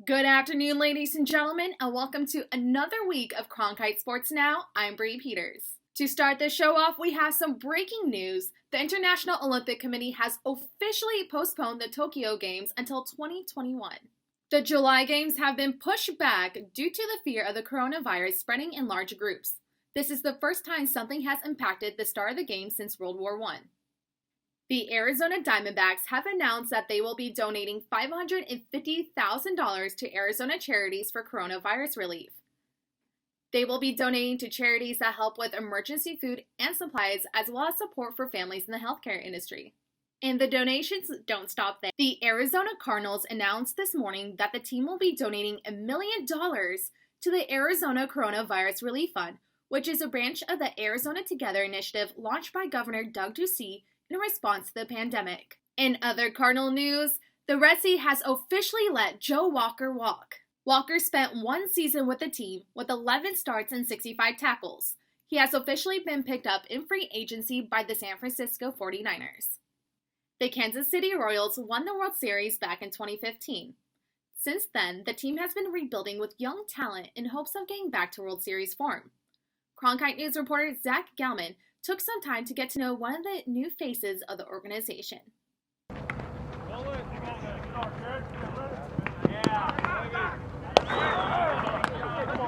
Good afternoon, ladies and gentlemen, and welcome to another week of Cronkite Sports Now. I'm Bree Peters. To start the show off, we have some breaking news. The International Olympic Committee has officially postponed the Tokyo Games until 2021. The July Games have been pushed back due to the fear of the coronavirus spreading in large groups. This is the first time something has impacted the start of the Games since World War I. The Arizona Diamondbacks have announced that they will be donating $550,000 to Arizona charities for coronavirus relief. They will be donating to charities that help with emergency food and supplies, as well as support for families in the healthcare industry. And the donations don't stop there. The Arizona Cardinals announced this morning that the team will be donating $1 million to the Arizona Coronavirus Relief Fund, which is a branch of the Arizona Together initiative launched by Governor Doug Ducey in response to the pandemic. In other Cardinal news, the Red Sea has officially let Joe Walker walk. Walker spent one season with the team with 11 starts and 65 tackles. He has officially been picked up in free agency by the San Francisco 49ers. The Kansas City Royals won the World Series back in 2015. Since then, the team has been rebuilding with young talent in hopes of getting back to World Series form. Cronkite News reporter Zach Galman took some time to get to know one of the new faces of the organization.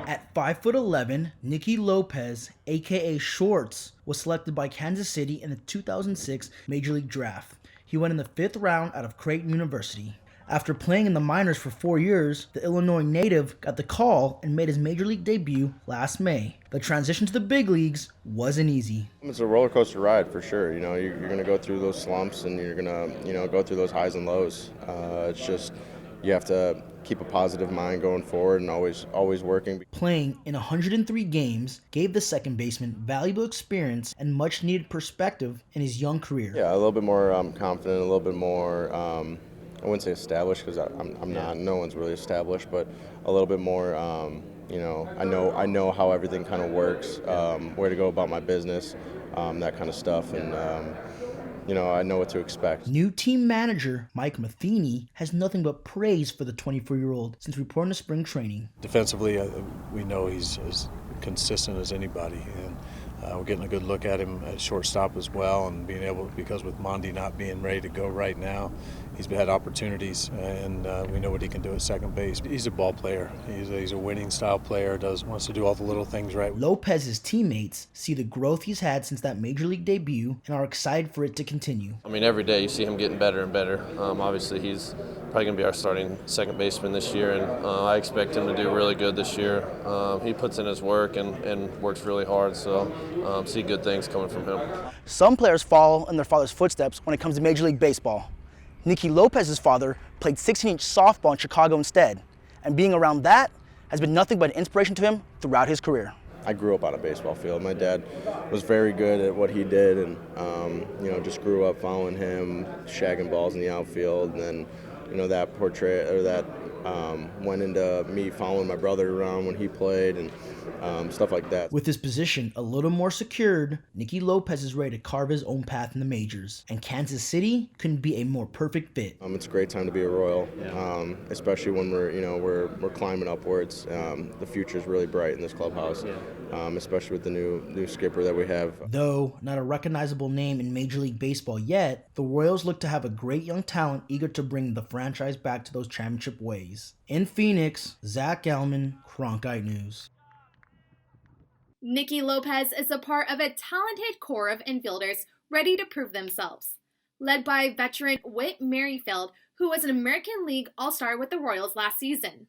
At 5'11", Nicky Lopez, aka Shorts, was selected by Kansas City in the 2006 Major League Draft. He went in the 5th round out of Creighton University. After playing in the minors for 4 years, the Illinois native got the call and made his Major League debut last May. The transition to the big leagues wasn't easy. It's a roller coaster ride for sure. You're going to go through those slumps and you're going to, go through those highs and lows. It's just you have to keep a positive mind going forward and always working. Playing in 103 games gave the second baseman valuable experience and much needed perspective in his young career. Yeah, a little bit more confident, a little bit more. I wouldn't say established because I'm not. No one's really established, but a little bit more. I know how everything kind of works, where to go about my business, that kind of stuff, and I know what to expect. New team manager Mike Matheny has nothing but praise for the 24-year-old since reporting to spring training. Defensively, we know he's as consistent as anybody, and we're getting a good look at him at shortstop as well, and being able, because with Mondi not being ready to go right now, he's had opportunities, and we know what he can do at second base. He's a ball player. He's a winning style player. Wants to do all the little things right. Lopez's teammates see the growth he's had since that major league debut and are excited for it to continue. I mean, every day you see him getting better and better. Obviously, he's probably going to be our starting second baseman this year, and I expect him to do really good this year. He puts in his work and works really hard, so see good things coming from him. Some players follow in their father's footsteps when it comes to Major League Baseball. Nicky Lopez's father played 16-inch softball in Chicago instead, and being around that has been nothing but an inspiration to him throughout his career. I grew up on a baseball field. My dad was very good at what he did, and just grew up following him, shagging balls in the outfield, and then that portray or that went into me following my brother around when he played and stuff like that. With his position a little more secured, Nicky Lopez is ready to carve his own path in the majors, and Kansas City couldn't be a more perfect fit. It's a great time to be a Royal, especially when we're climbing upwards. The future is really bright in this clubhouse, especially with the new skipper that we have. Though not a recognizable name in Major League Baseball yet, the Royals look to have a great young talent eager to bring the franchise back to those championship ways. In Phoenix, Zach Galman, Cronkite News. Nicky Lopez is a part of a talented core of infielders ready to prove themselves. Led by veteran Whit Merrifield, who was an American League All-Star with the Royals last season.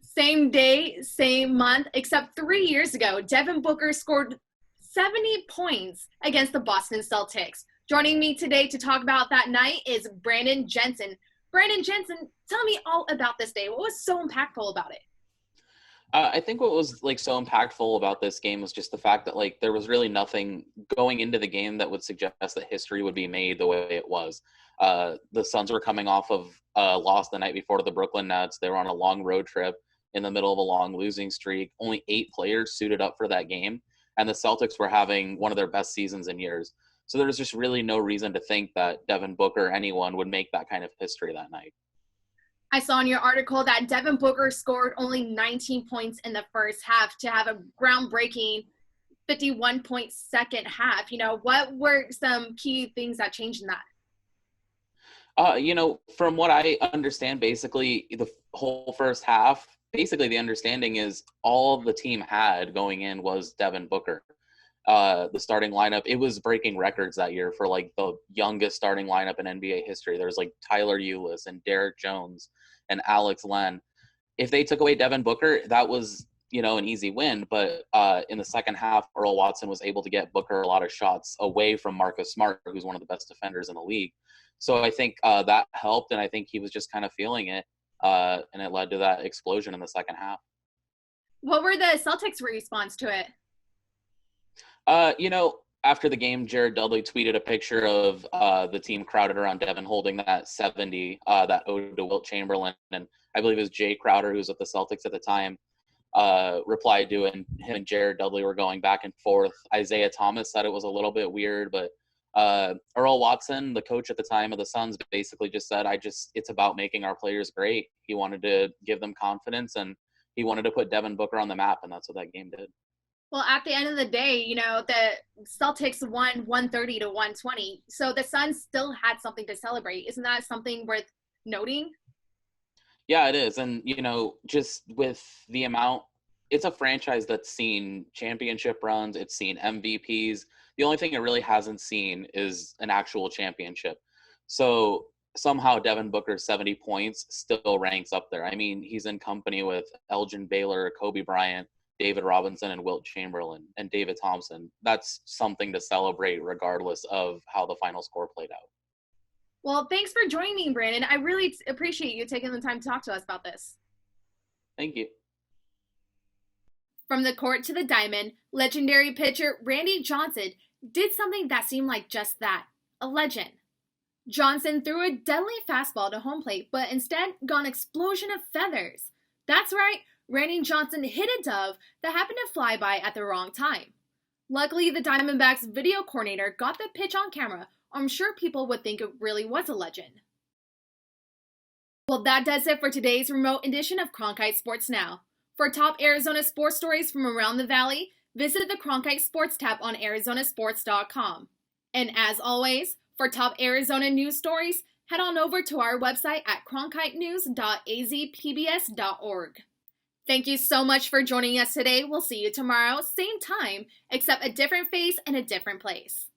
Same day, same month, except 3 years ago, Devin Booker scored 70 points against the Boston Celtics. Joining me today to talk about that night is Brandon Jensen. Brandon Jensen, tell me all about this day. What was so impactful about it? I think what was so impactful about this game was just the fact that there was really nothing going into the game that would suggest that history would be made the way it was. The Suns were coming off of a loss the night before to the Brooklyn Nets. They were on a long road trip in the middle of a long losing streak. Only 8 players suited up for that game, and the Celtics were having one of their best seasons in years. So there was just really no reason to think that Devin Booker or anyone would make that kind of history that night. I saw in your article that Devin Booker scored only 19 points in the first half to have a groundbreaking 51-point second half. What were some key things that changed in that? From what I understand, basically the whole first half, basically the understanding is all the team had going in was Devin Booker. The starting lineup, it was breaking records that year for like the youngest starting lineup in NBA history. There was like Tyler Ulis and Derek Jones and Alex Len. If they took away Devin Booker, that was, an easy win. But in the second half, Earl Watson was able to get Booker a lot of shots away from Marcus Smart, who's one of the best defenders in the league. So I think that helped, and I think he was just kind of feeling it, and it led to that explosion in the second half. What were the Celtics' response to it? After the game, Jared Dudley tweeted a picture of the team crowded around Devin holding that 70, that ode to Wilt Chamberlain. And I believe it was Jay Crowder, who was with the Celtics at the time, replied to it, and him and Jared Dudley were going back and forth. Isaiah Thomas said it was a little bit weird, but Earl Watson, the coach at the time of the Suns, basically just said, it's about making our players great. He wanted to give them confidence, and he wanted to put Devin Booker on the map, and that's what that game did. Well, at the end of the day, the Celtics won 130-120. So the Suns still had something to celebrate. Isn't that something worth noting? Yeah, it is. And, just with the amount, it's a franchise that's seen championship runs. It's seen MVPs. The only thing it really hasn't seen is an actual championship. So somehow Devin Booker's 70 points still ranks up there. I mean, he's in company with Elgin Baylor, Kobe Bryant, David Robinson, and Wilt Chamberlain, and David Thompson. That's something to celebrate regardless of how the final score played out. Well, thanks for joining me, Brandon. I really appreciate you taking the time to talk to us about this. Thank you. From the court to the diamond, legendary pitcher Randy Johnson did something that seemed like just that, a legend. Johnson threw a deadly fastball to home plate, but instead got an explosion of feathers. That's right, Randy Johnson hit a dove that happened to fly by at the wrong time. Luckily, the Diamondbacks video coordinator got the pitch on camera. I'm sure people would think it really was a legend. Well, that does it for today's remote edition of Cronkite Sports Now. For top Arizona sports stories from around the valley, visit the Cronkite Sports tab on arizonasports.com. And as always, for top Arizona news stories, head on over to our website at cronkitenews.azpbs.org. Thank you so much for joining us today. We'll see you tomorrow, same time, except a different face and a different place.